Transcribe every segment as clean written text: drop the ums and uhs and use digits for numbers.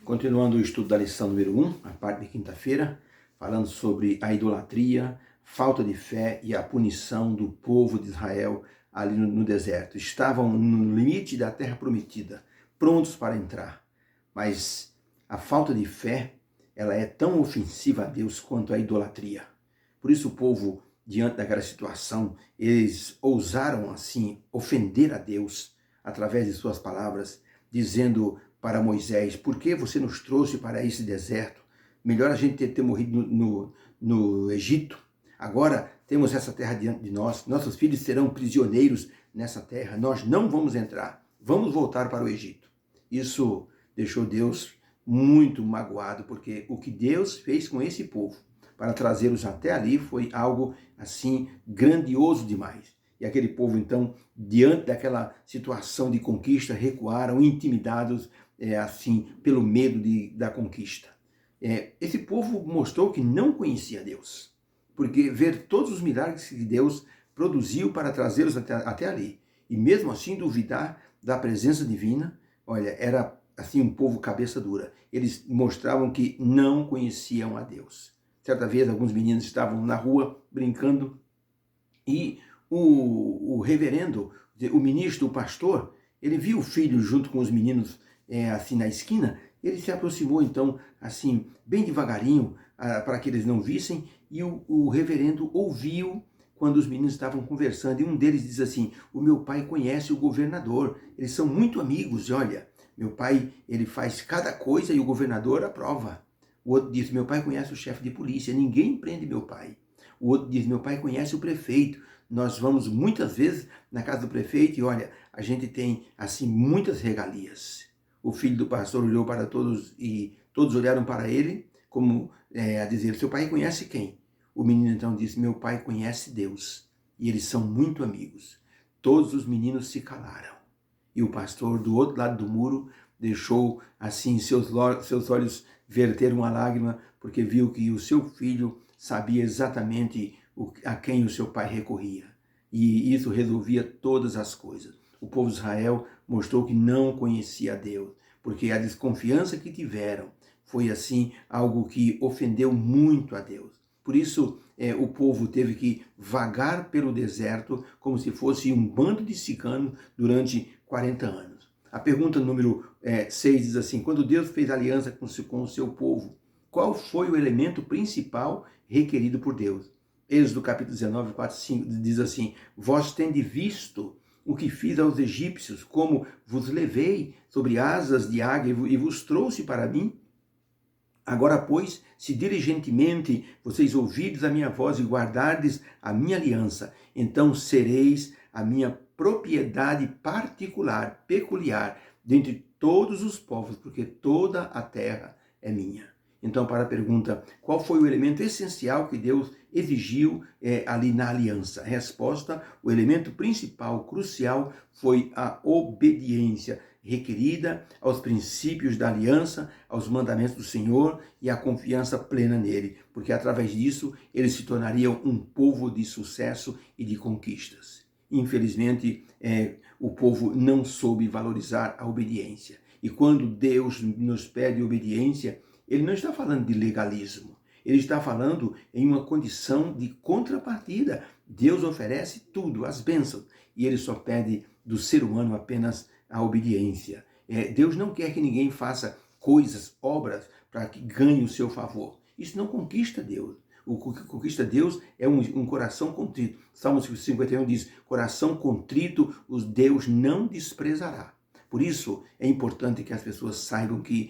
Continuando o estudo da lição número 1, a parte de quinta-feira, falando sobre a idolatria, falta de fé e a punição do povo de Israel ali no deserto. Estavam no limite da terra prometida, prontos para entrar. Mas a falta de fé, ela é tão ofensiva a Deus quanto a idolatria. Por isso o povo, diante daquela situação, eles ousaram assim ofender a Deus através de suas palavras, dizendo para Moisés: por que você nos trouxe para esse deserto? Melhor a gente ter morrido no Egito. Agora temos essa terra diante de nós, nossos filhos serão prisioneiros nessa terra, nós não vamos entrar, vamos voltar para o Egito. Isso deixou Deus muito magoado, porque o que Deus fez com esse povo para trazê-los até ali foi algo assim grandioso demais. E aquele povo, então, diante daquela situação de conquista, recuaram, intimidados, assim, pelo medo da conquista. Esse povo mostrou que não conhecia Deus, porque ver todos os milagres que Deus produziu para trazê-los até ali, e mesmo assim duvidar da presença divina, olha, era assim um povo cabeça dura. Eles mostravam que não conheciam a Deus. Certa vez, alguns meninos estavam na rua brincando e o reverendo, o ministro, o pastor, ele viu o filho junto com os meninos assim na esquina. Ele se aproximou então assim bem devagarinho para que eles não vissem, e o reverendo ouviu quando os meninos estavam conversando, e um deles diz assim: o meu pai conhece o governador, eles são muito amigos, e olha, meu pai ele faz cada coisa e o governador aprova. O outro diz: meu pai conhece o chefe de polícia, ninguém prende meu pai. O outro diz: meu pai conhece o prefeito, nós vamos muitas vezes na casa do prefeito e olha, a gente tem assim muitas regalias. O filho do pastor olhou para todos e todos olharam para ele como a dizer: seu pai conhece quem? O menino então disse: meu pai conhece Deus e eles são muito amigos. Todos os meninos se calaram e o pastor do outro lado do muro deixou assim seus olhos verter uma lágrima, porque viu que o seu filho sabia exatamente a quem o seu pai recorria. E isso resolvia todas as coisas. O povo de Israel mostrou que não conhecia a Deus, porque a desconfiança que tiveram foi assim algo que ofendeu muito a Deus. Por isso o povo teve que vagar pelo deserto como se fosse um bando de ciganos durante 40 anos. A pergunta número 6 diz assim: quando Deus fez aliança com o seu povo, qual foi o elemento principal requerido por Deus? Êxodo capítulo 19, 4, 5 diz assim: vós tendes visto o que fiz aos egípcios, como vos levei sobre asas de águia e vos trouxe para mim? Agora, pois, se diligentemente vocês ouvirdes a minha voz e guardardes a minha aliança, então sereis a minha propriedade particular, peculiar, dentre todos os povos, porque toda a terra é minha. Então, para a pergunta, qual foi o elemento essencial que Deus exigiu ali na aliança? A resposta, o elemento principal, crucial, foi a obediência requerida aos princípios da aliança, aos mandamentos do Senhor e a confiança plena nele, porque através disso eles se tornariam um povo de sucesso e de conquistas. Infelizmente, o povo não soube valorizar a obediência. E quando Deus nos pede obediência, ele não está falando de legalismo, ele está falando em uma condição de contrapartida. Deus oferece tudo, as bênçãos, e ele só pede do ser humano apenas a obediência. Deus não quer que ninguém faça coisas, obras, para que ganhe o seu favor. Isso não conquista Deus. O que conquista Deus é um coração contrito. Salmo 51 diz: coração contrito, os Deus não desprezará. Por isso, é importante que as pessoas saibam que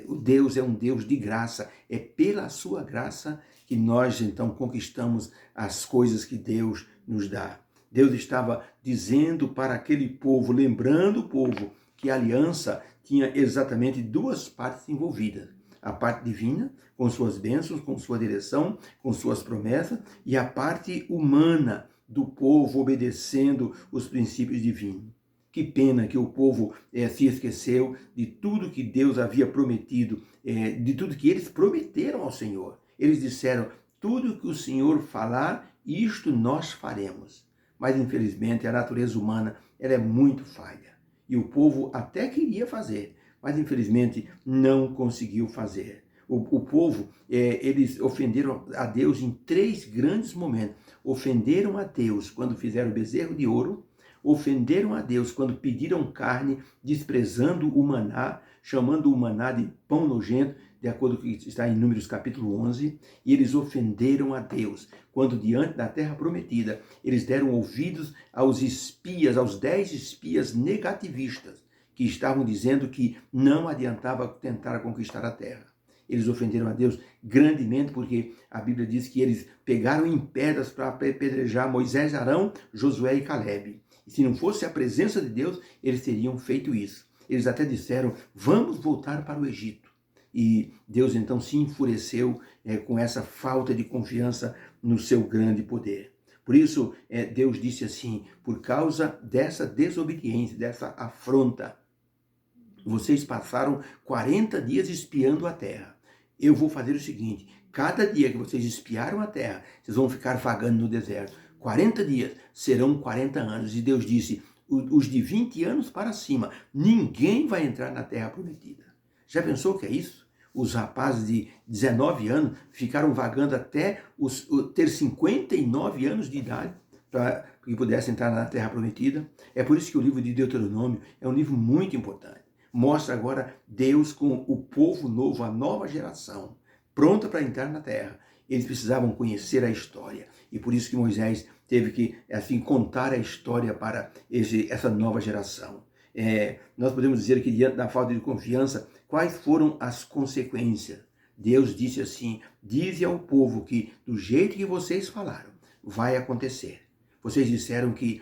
o Deus é um Deus de graça. É pela sua graça que nós, então, conquistamos as coisas que Deus nos dá. Deus estava dizendo para aquele povo, lembrando o povo, que a aliança tinha exatamente duas partes envolvidas. A parte divina, com suas bênçãos, com sua direção, com suas promessas, e a parte humana do povo obedecendo os princípios divinos. Que pena que o povo se esqueceu de tudo que Deus havia prometido, de tudo que eles prometeram ao Senhor. Eles disseram: tudo que o Senhor falar, isto nós faremos. Mas, infelizmente, a natureza humana ela é muito falha. E o povo até queria fazer, mas infelizmente não conseguiu fazer. O povo, eles ofenderam a Deus em 3 grandes momentos. Ofenderam a Deus quando fizeram o bezerro de ouro, ofenderam a Deus quando pediram carne, desprezando o maná, chamando o maná de pão nojento, de acordo com o que está em Números capítulo 11, e eles ofenderam a Deus quando diante da terra prometida eles deram ouvidos aos espias, aos 10 espias negativistas, que estavam dizendo que não adiantava tentar conquistar a terra. Eles ofenderam a Deus grandemente, porque a Bíblia diz que eles pegaram em pedras para apedrejar Moisés, Arão, Josué e Calebe. E se não fosse a presença de Deus, eles teriam feito isso. Eles até disseram, vamos voltar para o Egito. E Deus então se enfureceu com essa falta de confiança no seu grande poder. Por isso, Deus disse assim, por causa dessa desobediência, dessa afronta, vocês passaram 40 dias espiando a terra. Eu vou fazer o seguinte, cada dia que vocês espiaram a terra, vocês vão ficar vagando no deserto. 40 dias serão 40 anos. E Deus disse, os de 20 anos para cima, ninguém vai entrar na terra prometida. Já pensou o que é isso? Os rapazes de 19 anos ficaram vagando até ter 59 anos de idade para que pudessem entrar na terra prometida. É por isso que o livro de Deuteronômio é um livro muito importante. Mostra agora Deus com o povo novo, a nova geração, pronta para entrar na terra. Eles precisavam conhecer a história. E por isso que Moisés teve que assim contar a história para essa nova geração. Nós podemos dizer que diante da falta de confiança, quais foram as consequências? Deus disse assim, dize ao povo que do jeito que vocês falaram, vai acontecer. Vocês disseram que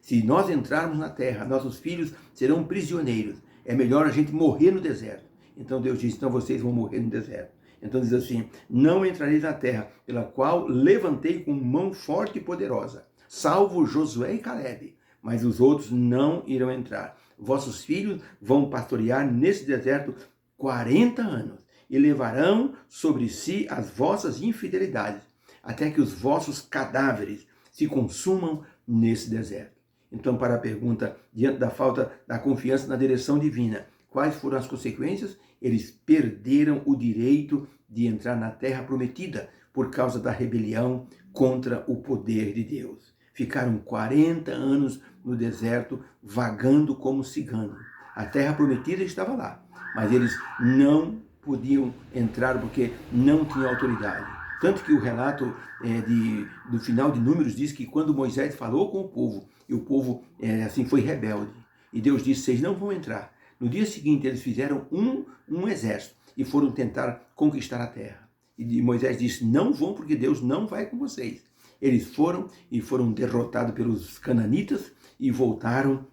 se nós entrarmos na terra, nossos filhos serão prisioneiros. É melhor a gente morrer no deserto. Então Deus disse, então vocês vão morrer no deserto. Então diz assim, não entrareis na terra, pela qual levantei com mão forte e poderosa, salvo Josué e Calebe, mas os outros não irão entrar. Vossos filhos vão pastorear nesse deserto 40 anos, e levarão sobre si as vossas infidelidades, até que os vossos cadáveres se consumam nesse deserto. Então, para a pergunta, diante da falta da confiança na direção divina, quais foram as consequências? Eles perderam o direito de entrar na terra prometida por causa da rebelião contra o poder de Deus. Ficaram 40 anos no deserto, vagando como ciganos. A terra prometida estava lá, mas eles não podiam entrar porque não tinham autoridade. Tanto que o relato do final de Números diz que quando Moisés falou com o povo, e o povo assim foi rebelde, e Deus disse, vocês não vão entrar. No dia seguinte eles fizeram um exército e foram tentar conquistar a terra. E Moisés disse, não vão porque Deus não vai com vocês. Eles foram e foram derrotados pelos cananitas e voltaram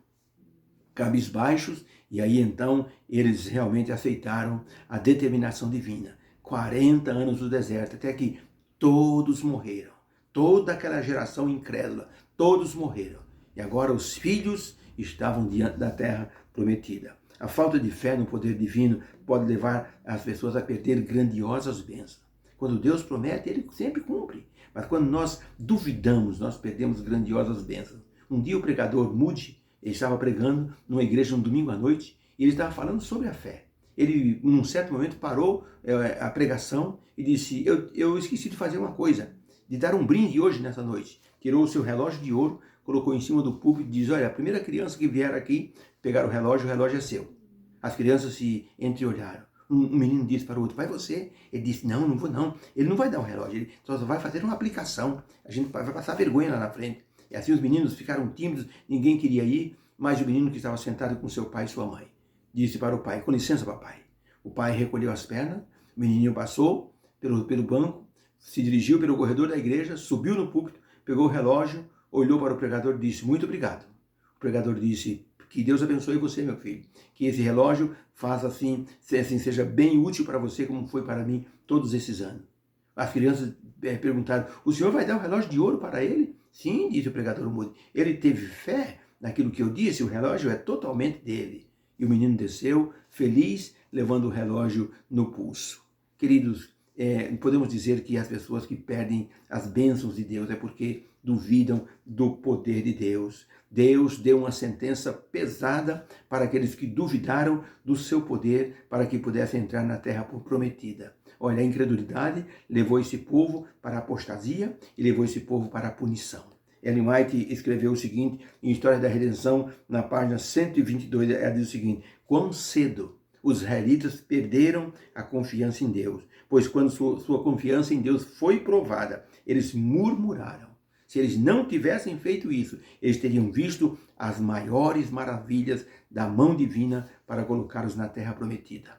cabisbaixos, e aí então eles realmente aceitaram a determinação divina. 40 anos no deserto, até que todos morreram. Toda aquela geração incrédula, todos morreram. E agora os filhos estavam diante da terra prometida. A falta de fé no poder divino pode levar as pessoas a perder grandiosas bênçãos. Quando Deus promete, Ele sempre cumpre. Mas quando nós duvidamos, nós perdemos grandiosas bênçãos. Um dia o pregador Moody, ele estava pregando numa igreja no domingo à noite, e ele estava falando sobre a fé. Ele, num certo momento, parou a pregação e disse, eu esqueci de fazer uma coisa, de dar um brinde hoje nessa noite. Tirou o seu relógio de ouro, colocou em cima do púlpito e diz, olha, a primeira criança que vier aqui pegar o relógio é seu. As crianças se entreolharam. Um menino disse para o outro, vai você. Ele disse, não vou não. Ele não vai dar o relógio, ele só vai fazer uma aplicação. A gente vai passar vergonha lá na frente. E assim os meninos ficaram tímidos, ninguém queria ir, mas o menino que estava sentado com seu pai e sua mãe disse para o pai, com licença, papai. O pai recolheu as pernas, o menininho passou pelo banco, se dirigiu pelo corredor da igreja, subiu no púlpito, pegou o relógio, olhou para o pregador e disse, muito obrigado. O pregador disse, que Deus abençoe você, meu filho. Que esse relógio faça assim seja bem útil para você, como foi para mim todos esses anos. As crianças perguntaram, o senhor vai dar um relógio de ouro para ele? Sim, disse o pregador Moody. Ele teve fé naquilo que eu disse, o relógio é totalmente dele. E o menino desceu, feliz, levando o relógio no pulso. Queridos, podemos dizer que as pessoas que perdem as bênçãos de Deus é porque duvidam do poder de Deus. Deus deu uma sentença pesada para aqueles que duvidaram do seu poder para que pudessem entrar na terra prometida. Olha, a incredulidade levou esse povo para a apostasia e levou esse povo para a punição. Ellen White escreveu o seguinte, em História da Redenção, na página 122, ela diz o seguinte: quão cedo os israelitas perderam a confiança em Deus, pois quando sua confiança em Deus foi provada, eles murmuraram. Se eles não tivessem feito isso, eles teriam visto as maiores maravilhas da mão divina para colocá-los na terra prometida.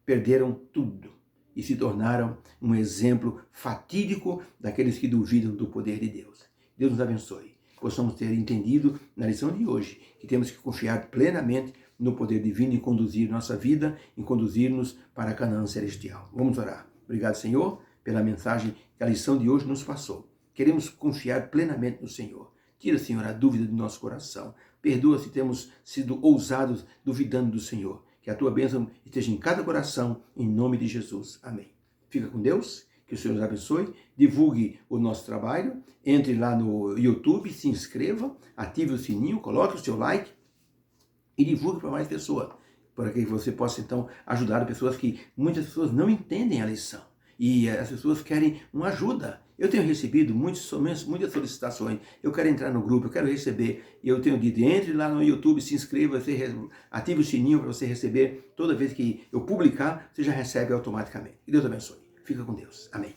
Perderam tudo e se tornaram um exemplo fatídico daqueles que duvidam do poder de Deus. Deus nos abençoe. Possamos ter entendido na lição de hoje que temos que confiar plenamente no poder divino em conduzir nossa vida, em conduzir-nos para a Canaã celestial. Vamos orar. Obrigado, Senhor, pela mensagem que a lição de hoje nos passou. Queremos confiar plenamente no Senhor. Tira, Senhor, a dúvida do nosso coração. Perdoa se temos sido ousados duvidando do Senhor. Que a tua bênção esteja em cada coração, em nome de Jesus. Amém. Fica com Deus, que o Senhor nos abençoe. Divulgue o nosso trabalho. Entre lá no YouTube, se inscreva, ative o sininho, coloque o seu like e divulgue para mais pessoas. Para que você possa, então, ajudar pessoas que muitas pessoas não entendem a lição. E as pessoas querem uma ajuda. Eu tenho recebido muitas solicitações. Eu quero entrar no grupo, eu quero receber. E eu tenho dito, entre lá no YouTube, se inscreva, ative o sininho para você receber. Toda vez que eu publicar, você já recebe automaticamente. Que Deus abençoe. Fica com Deus. Amém.